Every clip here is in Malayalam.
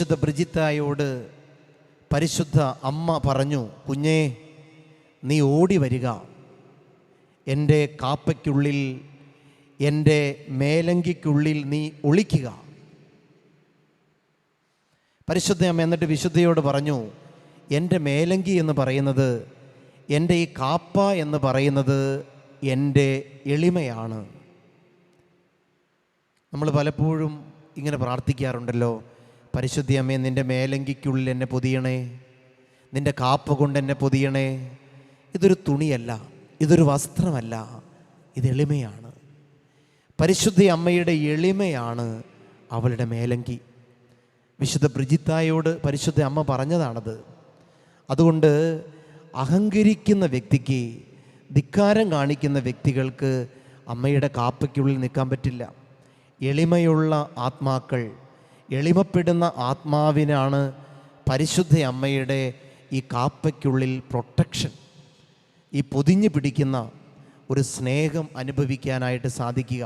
വിശുദ്ധ ബ്രിജിത്തായോട് പരിശുദ്ധ അമ്മ പറഞ്ഞു, കുഞ്ഞേ, നീ ഓടി വരിക, എൻ്റെ കാപ്പയ്ക്കുള്ളിൽ, എൻ്റെ മേലങ്കിക്കുള്ളിൽ നീ ഒളിക്കുക. പരിശുദ്ധ അമ്മ എന്നിട്ട് വിശുദ്ധയോട് പറഞ്ഞു, എൻ്റെ മേലങ്കി എന്ന് പറയുന്നത്, എൻ്റെ ഈ കാപ്പ എന്ന് പറയുന്നത് എൻ്റെ എളിമയാണ്. നമ്മൾ പലപ്പോഴും ഇങ്ങനെ പ്രാർത്ഥിക്കാറുണ്ടല്ലോ, പരിശുദ്ധ അമ്മേ, നിൻ്റെ മേലങ്കിക്കുള്ളിൽ എന്നെ പൊതിയണേ, നിൻ്റെ കാപ്പ കൊണ്ട് എന്നെ പൊതിയണേ. ഇതൊരു തുണിയല്ല, ഇതൊരു വസ്ത്രമല്ല, ഇത് എളിമയാണ്. പരിശുദ്ധ അമ്മയുടെ എളിമയാണ് അവളുടെ മേലങ്കി. വിശുദ്ധ ബ്രിജിത്തായോട് പരിശുദ്ധ അമ്മ പറഞ്ഞതാണത്. അതുകൊണ്ട് അഹങ്കരിക്കുന്ന വ്യക്തിക്ക്, ധിക്കാരം കാണിക്കുന്ന വ്യക്തികൾക്ക് അമ്മയുടെ കാപ്പയ്ക്കുള്ളിൽ നിൽക്കാൻ പറ്റില്ല. എളിമയുള്ള ആത്മാക്കൾ, എളിമപ്പെടുന്ന ആത്മാവിനാണ് പരിശുദ്ധ അമ്മയുടെ ഈ കാപ്പയ്ക്കുള്ളിൽ പ്രൊട്ടക്ഷൻ, ഈ പൊതിഞ്ഞു പിടിക്കുന്ന ഒരു സ്നേഹം അനുഭവിക്കാനായിട്ട് സാധിക്കുക.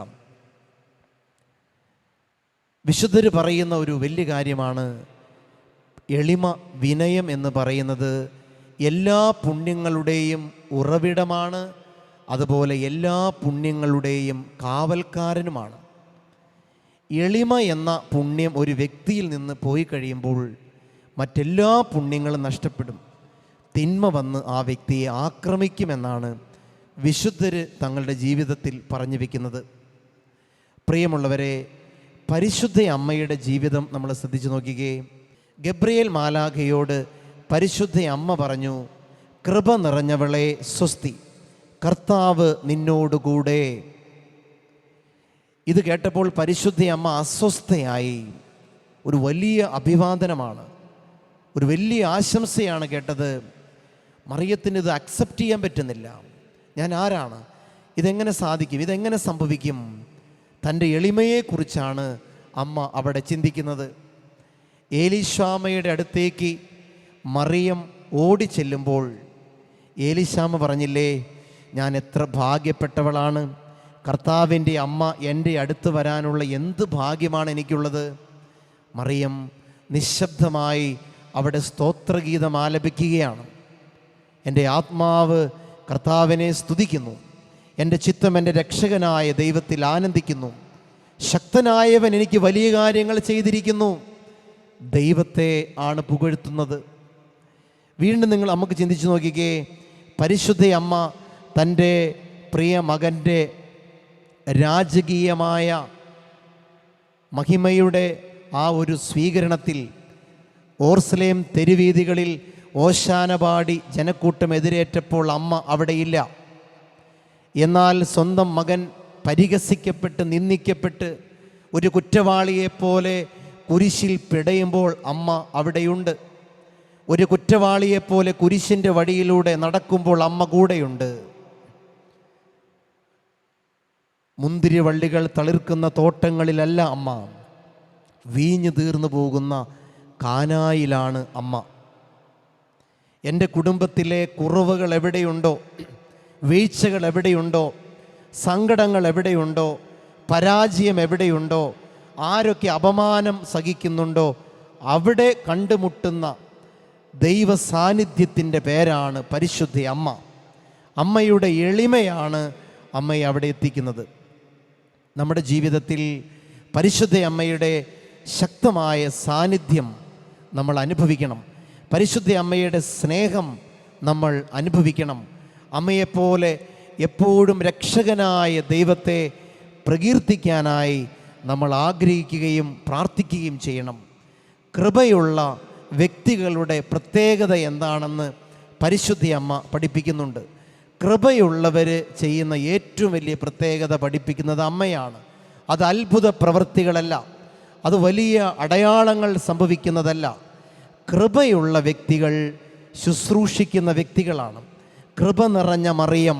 വിശുദ്ധർ പറയുന്ന ഒരു വലിയ കാര്യമാണ് എളിമ, വിനയം എന്ന് പറയുന്നത് എല്ലാ പുണ്യങ്ങളുടെയും ഉറവിടമാണ്, അതുപോലെ എല്ലാ പുണ്യങ്ങളുടെയും കാവൽക്കാരനുമാണ്. എളിമ എന്ന പുണ്യം ഒരു വ്യക്തിയിൽ നിന്ന് പോയി കഴിയുമ്പോൾ മറ്റെല്ലാ പുണ്യങ്ങളും നഷ്ടപ്പെടും. തിന്മ വന്ന് ആ വ്യക്തിയെ ആക്രമിക്കുമെന്നാണ് വിശുദ്ധർ തങ്ങളുടെ ജീവിതത്തിൽ പറഞ്ഞു വയ്ക്കുന്നത്. പ്രിയമുള്ളവരെ, പരിശുദ്ധ അമ്മയുടെ ജീവിതം നമ്മൾ ശ്രദ്ധിച്ചു നോക്കിക്കേ. ഗബ്രിയേൽ മാലാഖയോട് പരിശുദ്ധ അമ്മ പറഞ്ഞു, കൃപ നിറഞ്ഞവളെ സ്വസ്തി, കർത്താവ് നിന്നോടുകൂടെ. ഇത് കേട്ടപ്പോൾ പരിശുദ്ധ അമ്മ അസ്വസ്ഥയായി. ഒരു വലിയ അഭിവാദനമാണ്, ഒരു വലിയ ആശംസയാണ് കേട്ടത്. മറിയത്തിന് ഇത് അക്സെപ്റ്റ് ചെയ്യാൻ പറ്റുന്നില്ല. ഞാൻ ആരാണ്? ഇതെങ്ങനെ സാധിക്കും? ഇതെങ്ങനെ സംഭവിക്കും? തൻ്റെ എളിമയെക്കുറിച്ചാണ് അമ്മ അവിടെ ചിന്തിക്കുന്നത്. ഏലീശാമ്മയുടെ അടുത്തേക്ക് മറിയം ഓടി ചെല്ലുമ്പോൾ ഏലീശാമ്മ പറഞ്ഞില്ലേ, ഞാൻ എത്ര ഭാഗ്യപ്പെട്ടവളാണ്, കർത്താവിൻ്റെ അമ്മ എൻ്റെ അടുത്ത് വരാനുള്ള എന്ത് ഭാഗ്യമാണ് എനിക്കുള്ളത്. മറിയം നിശബ്ദമായി അവിടെ സ്തോത്രഗീതം ആലപിക്കുകയാണ്. എൻ്റെ ആത്മാവ് കർത്താവിനെ സ്തുതിക്കുന്നു, എൻ്റെ ചിത്തം എൻ്റെ രക്ഷകനായ ദൈവത്തിൽ ആനന്ദിക്കുന്നു. ശക്തനായവൻ എനിക്ക് വലിയ കാര്യങ്ങൾ ചെയ്തിരിക്കുന്നു. ദൈവത്തെ ആണ് പുകഴ്ത്തുന്നത്. വീണ്ടും നമുക്ക് ചിന്തിച്ചു നോക്കിക്കേ, പരിശുദ്ധ അമ്മ തൻ്റെ പ്രിയ മകൻ്റെ രാജകീയമായ മഹിമയുടെ ആ ഒരു സ്വീകരണത്തിൽ ഓർസലേം തെരുവീതികളിൽ ഓശാന പാടി ജനക്കൂട്ടം എതിരേറ്റപ്പോൾ അമ്മ അവിടെയില്ല. എന്നാൽ സ്വന്തം മകൻ പരിഹസിക്കപ്പെട്ട് നിന്ദിക്കപ്പെട്ട് ഒരു കുറ്റവാളിയെപ്പോലെ കുരിശിൽ പിടയുമ്പോൾ അമ്മ അവിടെയുണ്ട്. ഒരു കുറ്റവാളിയെപ്പോലെ കുരിശിൻ്റെ വഴിയിലൂടെ നടക്കുമ്പോൾ അമ്മ കൂടെയുണ്ട്. മുന്തിരിവള്ളികൾ തളിർക്കുന്ന തോട്ടങ്ങളിലല്ല അമ്മ, വീഞ്ഞു തീർന്നു പോകുന്ന കാനായിലാണ് അമ്മ. എൻ്റെ കുടുംബത്തിലെ കുറവുകൾ എവിടെയുണ്ടോ, വീഴ്ചകൾ എവിടെയുണ്ടോ, സങ്കടങ്ങൾ എവിടെയുണ്ടോ, പരാജയം എവിടെയുണ്ടോ, ആരൊക്കെ അപമാനം സഹിക്കുന്നുണ്ടോ, അവിടെ കണ്ടുമുട്ടുന്ന ദൈവ സാന്നിധ്യത്തിൻ്റെ പേരാണ് പരിശുദ്ധ അമ്മ. അമ്മയുടെ എളിമയാണ് അമ്മയെ അവിടെ എത്തിക്കുന്നത്. നമ്മുടെ ജീവിതത്തിൽ പരിശുദ്ധ അമ്മയുടെ ശക്തമായ സാന്നിധ്യം നമ്മൾ അനുഭവിക്കണം. പരിശുദ്ധ അമ്മയുടെ സ്നേഹം നമ്മൾ അനുഭവിക്കണം. അമ്മയെപ്പോലെ എപ്പോഴും രക്ഷകനായ ദൈവത്തെ പ്രകീർത്തിക്കാനായി നമ്മൾ ആഗ്രഹിക്കുകയും പ്രാർത്ഥിക്കുകയും ചെയ്യണം. കൃപയുള്ള വ്യക്തികളുടെ പ്രത്യേകത എന്താണെന്ന് പരിശുദ്ധ അമ്മ പഠിപ്പിക്കുന്നുണ്ട്. കൃപയുള്ളവർ ചെയ്യുന്ന ഏറ്റവും വലിയ പ്രത്യേകത പഠിപ്പിക്കുന്നത് അമ്മയാണ്. അത് അത്ഭുത പ്രവൃത്തികളല്ല, അത് വലിയ അടയാളങ്ങൾ സംഭവിക്കുന്നതല്ല. കൃപയുള്ള വ്യക്തികൾ ശുശ്രൂഷിക്കുന്ന വ്യക്തികളാണ്. കൃപ നിറഞ്ഞ മറിയം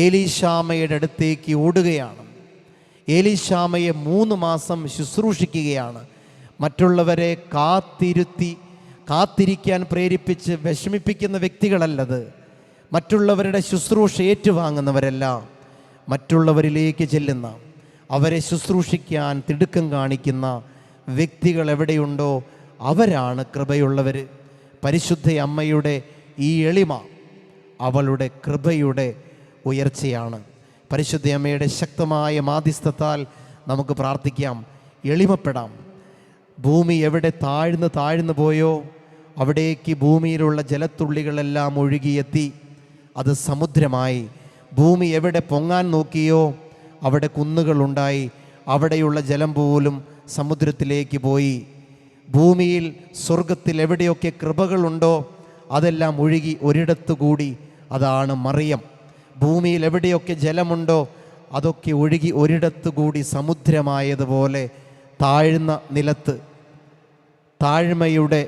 ഏലീശാമ്മയുടെ അടുത്തേക്ക് ഓടുകയാണ്. ഏലീശാമ്മയെ 3 മാസം ശുശ്രൂഷിക്കുകയാണ്. മറ്റുള്ളവരെ കാത്തിരിക്കാൻ പ്രേരിപ്പിച്ച് വിഷമിപ്പിക്കുന്ന വ്യക്തികളല്ലത്. മറ്റുള്ളവരുടെ ശുശ്രൂഷ ഏറ്റുവാങ്ങുന്നവരല്ല, മറ്റുള്ളവരിലേക്ക് ചെല്ലുന്ന, അവരെ ശുശ്രൂഷിക്കാൻ തിടുക്കം കാണിക്കുന്ന വ്യക്തികൾ എവിടെയുണ്ടോ അവരാണ് കൃപയുള്ളവർ. പരിശുദ്ധ അമ്മയുടെ ഈ എളിമ അവളുടെ കൃപയുടെ ഉയർച്ചയാണ്. പരിശുദ്ധ അമ്മയുടെ ശക്തമായ മാധ്യസ്ഥത്താൽ നമുക്ക് പ്രാർത്ഥിക്കാം, എളിമപ്പെടാം. ഭൂമി എവിടെ താഴ്ന്നു പോയോ അവിടേക്ക് ഭൂമിയിലുള്ള ജലത്തുള്ളികളെല്ലാം ഒഴുകിയെത്തി അത് സമുദ്രമായി. ഭൂമി എവിടെ പൊങ്ങാൻ നോക്കിയോ അവിടെ കുന്നുകളുണ്ടായി, അവിടെയുള്ള ജലം പോലും സമുദ്രത്തിലേക്ക് പോയി. ഭൂമിയിൽ സ്വർഗത്തിൽ എവിടെയൊക്കെ കൃപകളുണ്ടോ അതെല്ലാം ഒഴുകി ഒരിടത്തു കൂടി, അതാണ് മറിയം. ഭൂമിയിൽ എവിടെയൊക്കെ ജലമുണ്ടോ അതൊക്കെ ഒഴുകി ഒരിടത്തു കൂടി സമുദ്രമായതുപോലെ താഴ്ന്ന നിലത്ത് താഴ്മയുടെ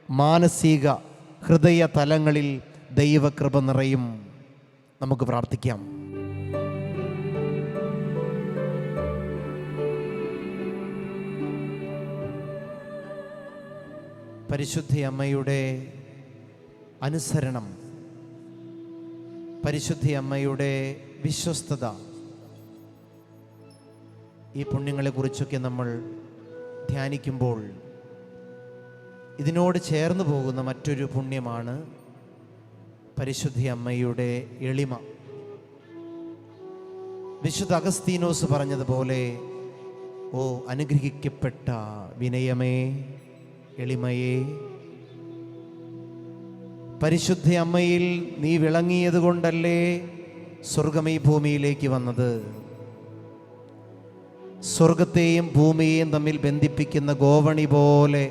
മാനസിക ഹൃദയ തലങ്ങളിൽ ദൈവകൃപ നിറയും. നമുക്ക് പ്രാർത്ഥിക്കാം. പരിശുദ്ധ അമ്മയുടെ അനുസരണം, പരിശുദ്ധ അമ്മയുടെ വിശ്വസ്തത, ഈ പുണ്യങ്ങളെക്കുറിച്ചൊക്കെ നമ്മൾ ധ്യാനിക്കുമ്പോൾ ഇതിനോട് ചേർന്ന് പോകുന്ന മറ്റൊരു പുണ്യമാണ് പരിശുദ്ധ അമ്മയുടെ എളിമ. വിശുദ്ധ അഗസ്തീനോസ് പറഞ്ഞതുപോലെ, ഓ അനുഗ്രഹിക്കപ്പെട്ട വിനയമേ, എളിമയെ, പരിശുദ്ധ അമ്മയിൽ നീ വിളങ്ങിയത് കൊണ്ടല്ലേ സ്വർഗം ഈ ഭൂമിയിലേക്ക് വന്നത്. സ്വർഗത്തെയും ഭൂമിയെയും തമ്മിൽ ബന്ധിപ്പിക്കുന്ന ഗോവണി പോലെ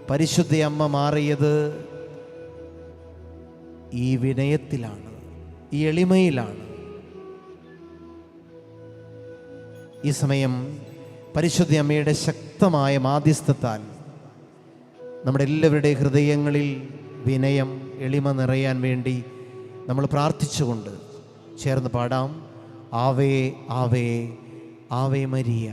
പരിശുദ്ധ അമ്മ മാറിയത് ഈ വിനയത്തിലാണ്, ഈ എളിമയിലാണ്. ഈ സമയം പരിശുദ്ധ അമ്മയുടെ ശക്തമായ മാധ്യസ്ഥത്താൽ നമ്മുടെ എല്ലാവരുടെയും ഹൃദയങ്ങളിൽ വിനയം, എളിമ നിറയാൻ വേണ്ടി നമ്മൾ പ്രാർത്ഥിച്ചുകൊണ്ട് ചേർന്ന് പാടാം. ആവേ ആവേ Ave Maria.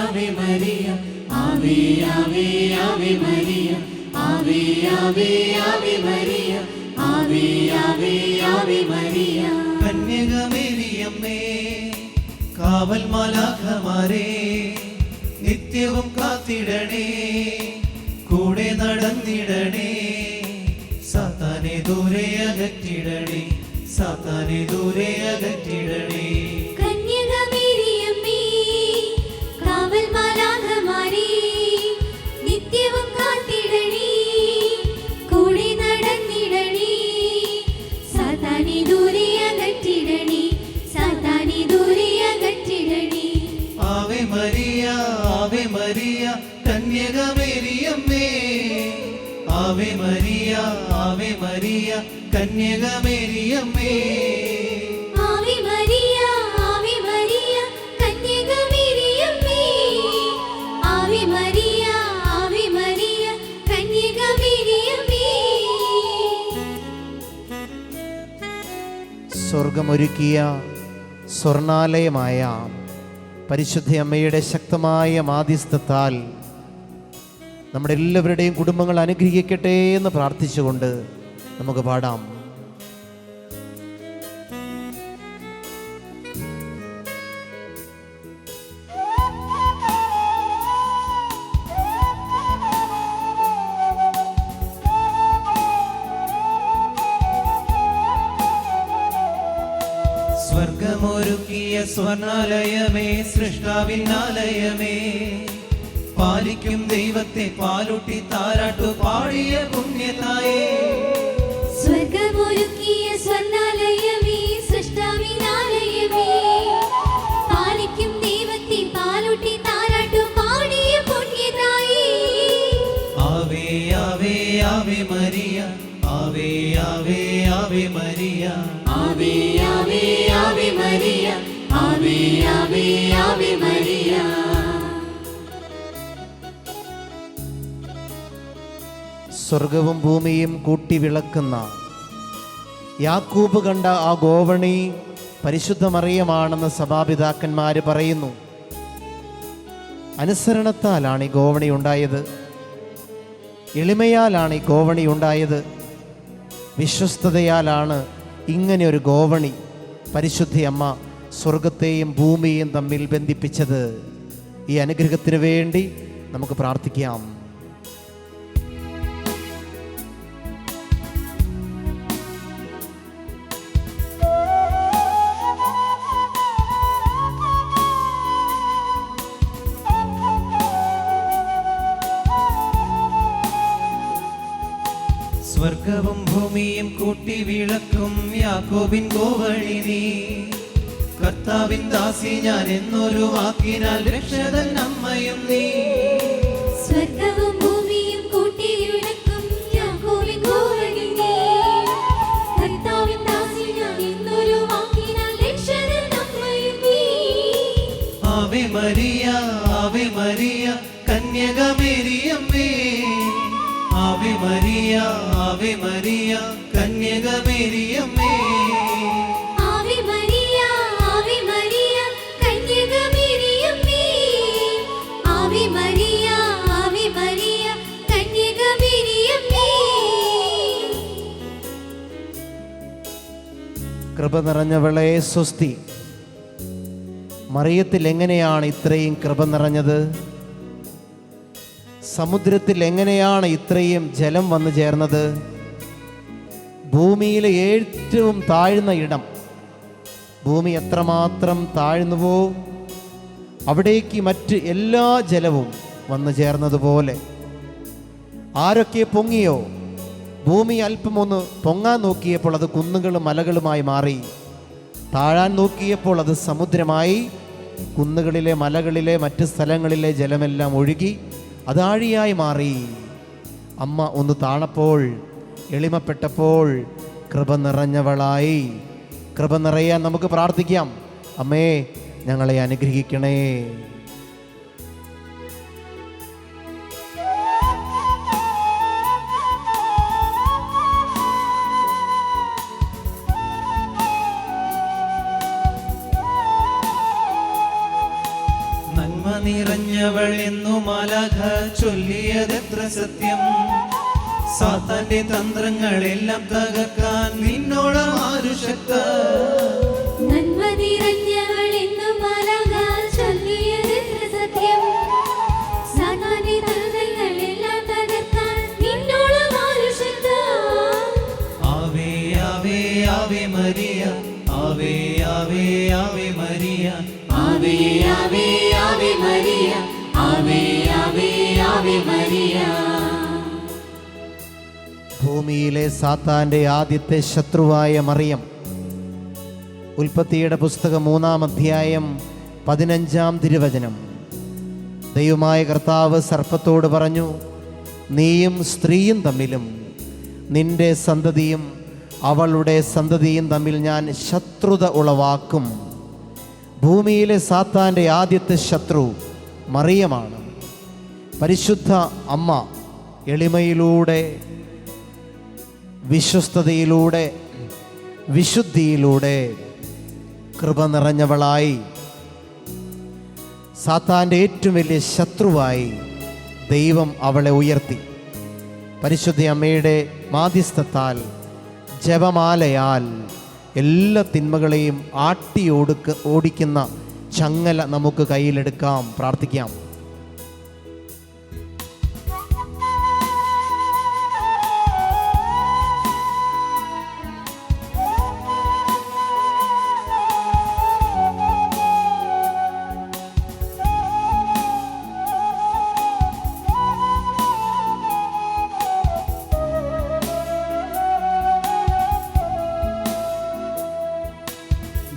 Ave Maria, Ave Ave Ave Maria, Ave Ave Ave Maria, Ave Ave Ave Maria. കന്യകമേരിയമ്മേ, കാവൽ മാലാഖമാരേ, നിത്യവും കാത്തിടണേ, കൂടെ നടന്നിടണേ, സാത്താനെ ദൂരെ അകറ്റിടണേ, സാത്താനെ ദൂരെ അകറ്റിടണേ. Ave Maria കന്യകമേരിയമ്മേ, Ave Maria കന്യകമേരിയമ്മേ. Ave Maria കന്യകമേരിയമ്മേ, Ave Maria കന്യകമേരിയമ്മേ. സ്വർഗമൊരുക്കിയ സ്വർണാലയമായ പരിശുദ്ധ അമ്മയുടെ ശക്തമായ മാധ്യസ്ഥത്താൽ നമ്മുടെ എല്ലാവരുടെയും കുടുംബങ്ങൾ അനുഗ്രഹിക്കട്ടെ എന്ന് പ്രാർത്ഥിച്ചുകൊണ്ട് നമുക്ക് പാടാം. സ്വർഗമൊരുക്കിയ സ്വർണാലയമേ, സൃഷ്ടാവിനാലയമേ, പാലിക്കും ദൈവത്തെ പാലൂട്ടി താരാട്ടു പാടിയ പുണ്യതായേ. സ്വർഗമൊരുക്കിയ സ്വർണാലയമേ, സൃഷ്ടാവിനാലയമേ, പാലിക്കും ദൈവത്തെ പാലൂട്ടി താരാട്ടു പാടിയ പുണ്യതായേ. ആവേ ആവേ ആവേ മരിയ, ആവേ ആവേ ആവേ മരിയ, ആവേ ആവേ ആവേ മരിയ, സ്വർഗവും ഭൂമിയും കൂട്ടി വിളക്കുന്ന യാക്കൂബ് കണ്ട ആ ഗോവണി പരിശുദ്ധ മറിയമാണെന്ന് സഭാപിതാക്കന്മാർ പറയുന്നു. അനുസരണത്താലാണ് ഈ ഗോവണി ഉണ്ടായത്, എളിമയാലാണ് ഈ ഗോവണി ഉണ്ടായത്, വിശ്വസ്തതയാലാണ് ഇങ്ങനെ ഒരു ഗോവണി പരിശുദ്ധ അമ്മ സ്വർഗത്തെയും ഭൂമിയെയും തമ്മിൽ ബന്ധിപ്പിച്ചത്. ഈ അനുഗ്രഹത്തിന് വേണ്ടി നമുക്ക് പ്രാർത്ഥിക്കാം. സ്വർഗവും ഭൂമിയും കൂട്ടി വിളക്കും യാക്കോബിൻ ഗോവണി നീ. കർത്താവിൻ ദാസി ഞാൻ എന്നൊരു വാക്കിനാൽ രക്ഷതൻ അമ്മയും നീ. സ്വർഗവും ഭൂമിയും കൂട്ടി വിളക്കും യാക്കോബിൻ ഗോവണി നീ. കർത്താവിൻ ദാസി ഞാൻ എന്നൊരു വാക്കിനാൽ രക്ഷതൻ അമ്മയും നീ. ആവേ മരിയ, ആവേ മരിയ, കന്യക മേരിയമ്മേ. ആവേ മരിയ, ആവേ മരിയ, കന്യക മേരിയമ്മേ. ആവേ മരിയ, ആവേ മരിയ, കന്യക മേരിയമ്മേ. ആവേ മരിയ, ആവേ മരിയ, കന്യക മേരിയമ്മേ. കൃപ നിറഞ്ഞവളെ സ്വസ്തി. മറിയത്തിൽ എങ്ങനെയാണ് ഇത്രയും കൃപ നിറഞ്ഞത്? സമുദ്രത്തിൽ എങ്ങനെയാണ് ഇത്രയും ജലം വന്നു ചേർന്നത്? ഭൂമിയിലെ ഏറ്റവും താഴ്ന്ന ഇടം, ഭൂമി എത്രമാത്രം താഴ്ന്നുവോ അവിടേക്ക് മറ്റ് എല്ലാ ജലവും വന്നു ചേർന്നതുപോലെ. ആരൊക്കെ പൊങ്ങിയോ, ഭൂമി അല്പം ഒന്ന് പൊങ്ങാൻ നോക്കിയപ്പോൾ അത് കുന്നുകളും മലകളുമായി മാറി. താഴാൻ നോക്കിയപ്പോൾ അത് സമുദ്രമായി. കുന്നുകളിലെ മലകളിലെ മറ്റ് സ്ഥലങ്ങളിലെ ജലമെല്ലാം ഒഴുകി അതാഴിയായി മാറി. അമ്മ ഒന്ന് താണപ്പോൾ, എളിമപ്പെട്ടപ്പോൾ കൃപ നിറഞ്ഞവളായി. കൃപ നിറയാൻ നമുക്ക് പ്രാർത്ഥിക്കാം. അമ്മേ, ഞങ്ങളെ അനുഗ്രഹിക്കണേ. നന്മ നിറഞ്ഞവൾ എന്നു മാലാഖ ചൊല്ലിയതെത്ര സത്യം. സാത്താന്റെ തന്ത്രങ്ങളെല്ലാം തകർക്കാൻ നിന്നോളം ആരു ശക്ത. നന്മ നിറഞ്ഞവൾ എന്നു മാലാഖ ചൊല്ലിയതെത്ര സത്യം. സാത്താന്റെ തന്ത്രങ്ങളെല്ലാം തകർക്കാൻ നിന്നോളം ആരു ശക്ത. ആവേ ആവേ ആവേ മരിയ, ആവേ ആവേ ആവേ മരിയ. ആവേ ആവേ ആവേ മരിയ, ആവേ ആവേ ആവേ മരിയ. ഭൂമിയിലെ സാത്താൻ്റെ ആദ്യത്തെ ശത്രുവായ മറിയം. ഉൽപ്പത്തിയുടെ പുസ്തകം 3-ാം അധ്യായം 15-ാം തിരുവചനം. ദൈവമായ കർത്താവ് സർപ്പത്തോട് പറഞ്ഞു, നീയും സ്ത്രീയും തമ്മിലും നിന്റെ സന്തതിയും അവളുടെ സന്തതിയും തമ്മിൽ ഞാൻ ശത്രുത ഉളവാക്കും. ഭൂമിയിലെ സാത്താൻ്റെ ആദ്യത്തെ ശത്രു മറിയമാണ്. പരിശുദ്ധ അമ്മ എളിമയിലൂടെ, വിശ്വസ്തതയിലൂടെ, വിശുദ്ധിയിലൂടെ കൃപ നിറഞ്ഞവളായി സാത്താൻ്റെ ഏറ്റവും വലിയ ശത്രുവായി ദൈവം അവളെ ഉയർത്തി. പരിശുദ്ധ അമ്മയുടെ മാധ്യസ്ഥത്താൽ, ജപമാലയാൽ എല്ലാ തിന്മകളെയും ഓടിക്കുന്ന ചങ്ങല നമുക്ക് കയ്യിലെടുക്കാം. പ്രാർത്ഥിക്കാം.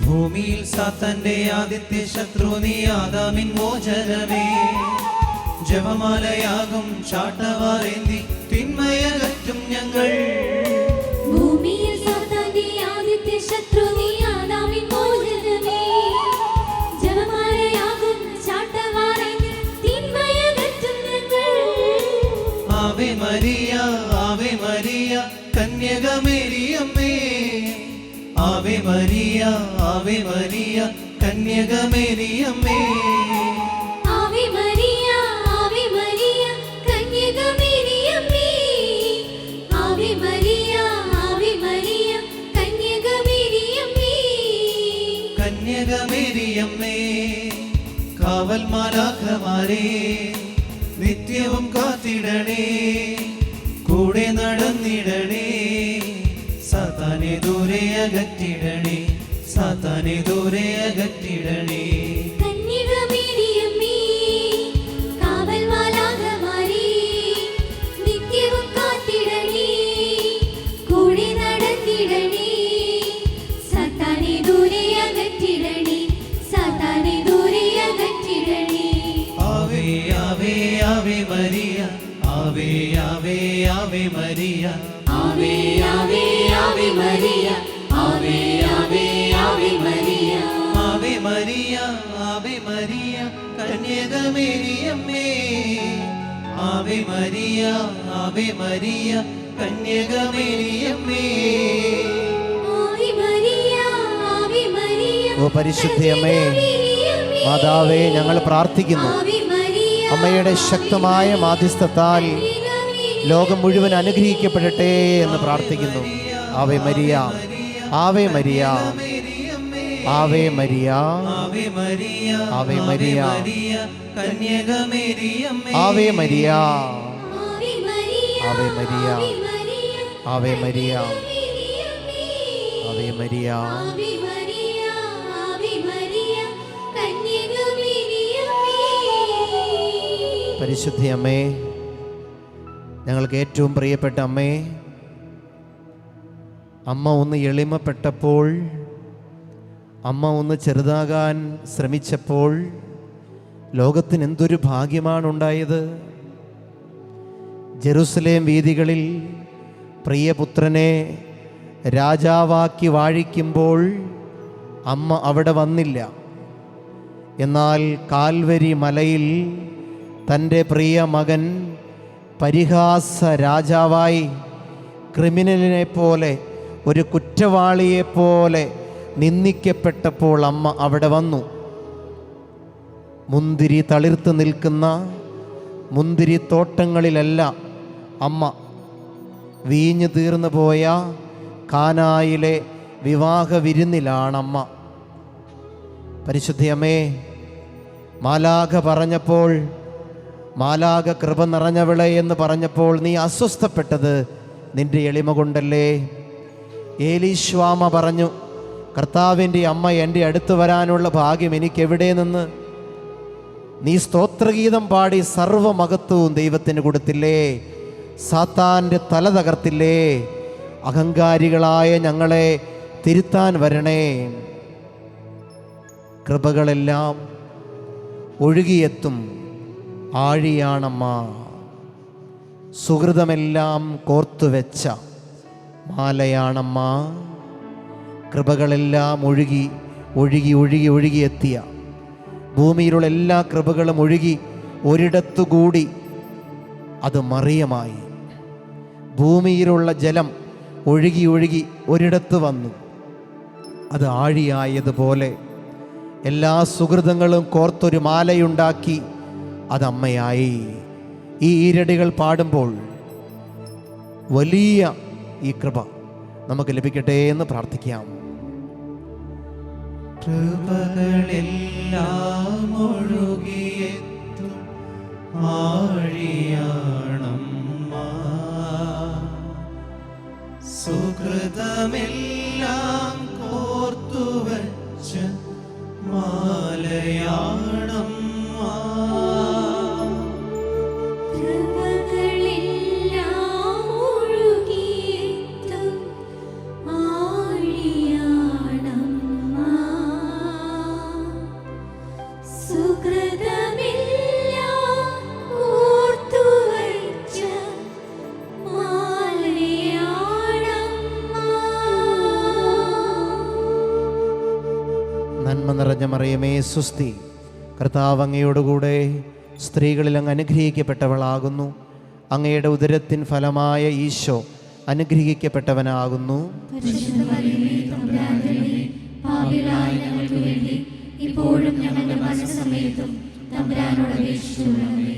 ഭൂമിയിൽ സാത്താന്റെ ആദ്യത്തെ ശത്രു നീ ആദാമിൻ മോചനമേ. ജപമാലയാകും ചാട്ടവാറേന്തി തിന്മയകറ്റും ഞങ്ങൾ. ഭൂമിയിൽ സാത്താന്റെ ആദ്യത്തെ ശത്രു നീ ആദാമിൻ മോചനമേ. ജപമാലയാകും ചാട്ടവാറേന്തി തിന്മയകറ്റും ഞങ്ങൾ. Ave Maria, Maria Ave Maria കന്യകമേരിയമ്മേ Ave Maria കന്യകമേരിയമ്മേ Ave Maria കന്യകമേരിയമ്മേ കന്യകമേരിയമ്മേ കാവൽ മാലാഖമാരേ നിത്യവും കാത്തിടണേ കൂടെ നടന്നിടണേ സാത്താനെ ദൂരെ അകറ്റിടണേ സാത്താനെ ദൂരെ അകറ്റിടണേ കന്യകമേരിയമ്മേ കാവൽ മാലാഖമാരേ നിത്യവും കാത്തിടണേ കൂടെ നടന്നിടണേ സാത്താനെ ദൂരെ അകറ്റിടണേ സാത്താനെ ദൂരെ അകറ്റിടണേ ആവേ ആവേ ആവേ മരിയ ആവേ ആവേ ആവേ മരിയ ആവേ ആവേ ആവേ മരിയ ആവേ ആവേ Ave Maria Ave Maria Ave Maria കന്യകമേരിയമ്മേ Ave Maria കന്യകമേരിയമ്മേ Ave Maria ഓ പരിശുദ്ധയമ്മേ, മാതാവേ, ഞങ്ങൾ പ്രാർത്ഥിക്കുന്നു. ആവേ മരിയ അമ്മയുടെ ശക്തമായ മാധ്യസ്ഥത്താൽ ലോകം മുഴുവൻ അനുഗ്രഹിക്കപ്പെടട്ടെ എന്ന് പ്രാർത്ഥിക്കുന്നു. Ave Maria, Ave Maria, Ave Maria, Ave Maria Ave Maria, കന്യകമേരിയമ്മേ Ave Maria, Ave Maria Ave Maria, Ave Maria, ആവേ Ave Maria Maria. Ave Maria Ave Maria കന്യകമേരിയമ്മേ പരിശുദ്ധയമ്മേ, ഞങ്ങൾക്ക് ഏറ്റവും പ്രിയപ്പെട്ട അമ്മേ, അമ്മ ഒന്ന് എളിമപ്പെട്ടപ്പോൾ, അമ്മ ഒന്ന് ചെറുതാകാൻ ശ്രമിച്ചപ്പോൾ ലോകത്തിന് എന്തൊരു ഭാഗ്യമാണുണ്ടായത്. ജെറുസലേം വീഥികളിൽ പ്രിയപുത്രനെ രാജാവാക്കി വാഴിക്കുമ്പോൾ അമ്മ അവിടെ വന്നില്ല. എന്നാൽ കാൽവരി മലയിൽ തൻ്റെ പ്രിയ മകൻ പരിഹാസ രാജാവായി ക്രിമിനലിനെ പോലെ, ഒരു കുറ്റവാളിയെപ്പോലെ നിന്ദിക്കപ്പെട്ടപ്പോൾ അമ്മ അവിടെ വന്നു. മുന്തിരി തളിർത്ത് നിൽക്കുന്ന മുന്തിരി തോട്ടങ്ങളിലല്ല അമ്മ, വീഞ്ഞു തീർന്നു പോയ കാനായിലെ വിവാഹ വിരുന്നിലാണമ്മ. പരിശുദ്ധയമ്മേ, മാലാഖ പറഞ്ഞപ്പോൾ, മാലാഖ കൃപ നിറഞ്ഞവളെ എന്ന് പറഞ്ഞപ്പോൾ നീ അസ്വസ്ഥപ്പെട്ടത് നിന്റെ എളിമ കൊണ്ടല്ലേ. ഏലീശ്വാമ പറഞ്ഞു, കർത്താവിൻ്റെ അമ്മ എൻ്റെ അടുത്ത് വരാനുള്ള ഭാഗ്യം എനിക്കെവിടെ നിന്ന്? നീ സ്തോത്രഗീതം പാടി സർവമഹത്വവും ദൈവത്തിന് കൊടുത്തില്ലേ, സാത്താൻ്റെ തല തകർത്തില്ലേ. അഹങ്കാരികളായ ഞങ്ങളെ തിരുത്താൻ വരണേ. കൃപകളെല്ലാം ഒഴുകിയെത്തും ആഴിയാണമ്മ, സുഹൃതമെല്ലാം കോർത്തുവെച്ച മാലയാണമ്മ. കൃപകളെല്ലാം ഒഴുകി ഒഴുകി ഒഴുകി ഒഴുകിയെത്തിയ, ഭൂമിയിലുള്ള എല്ലാ കൃപകളും ഒഴുകി ഒരിടത്തുകൂടി അത് മറിയമായി. ഭൂമിയിലുള്ള ജലം ഒഴുകി ഒഴുകി ഒരിടത്ത് വന്നു, അത് ആഴിയായതുപോലെ എല്ലാ സുഹൃതങ്ങളും കോർത്തൊരു മാലയുണ്ടാക്കി അതമ്മയായി. ഈ ഈരടികൾ പാടുമ്പോൾ വലിയ ഈ കൃപ നമുക്ക് ലഭിക്കട്ടെ എന്ന് പ്രാർത്ഥിക്കാം. കൃപകളെല്ലാം ഒഴുകിയെത്തും ആഴിയാണമ്മ, സുകൃതമെല്ലാം കോർത്തുവച്ച മാലയാണമ്മ. കൃപകളെല്ലാം ഒഴുകിയെത്തും ആഴിയാണമ്മ, സുകൃതമെല്ലാം കോർത്തുവച്ച മാലയാണമ്മ. നന്മ നിറഞ്ഞ മറിയമേ സുസ്തി, കർത്താവ് അങ്ങയോടുകൂടെ സ്ത്രീകളിൽ അങ്ങ് അനുഗ്രഹിക്കപ്പെട്ടവളാകുന്നു. അങ്ങയുടെ ഉദരത്തിൻ ഫലമായ ഈശോ അനുഗ്രഹിക്കപ്പെട്ടവനാകുന്നു. പരിശുദ്ധ മറിയമേ, തമ്പുരാന്റെ അമ്മേ, പാപികളായ ഞങ്ങൾക്ക് വേണ്ടി ഇപ്പോഴും ഞങ്ങളുടെ മരണസമയത്തും തമ്പുരാനോട് അപേക്ഷിച്ചുകൊള്ളണമേ.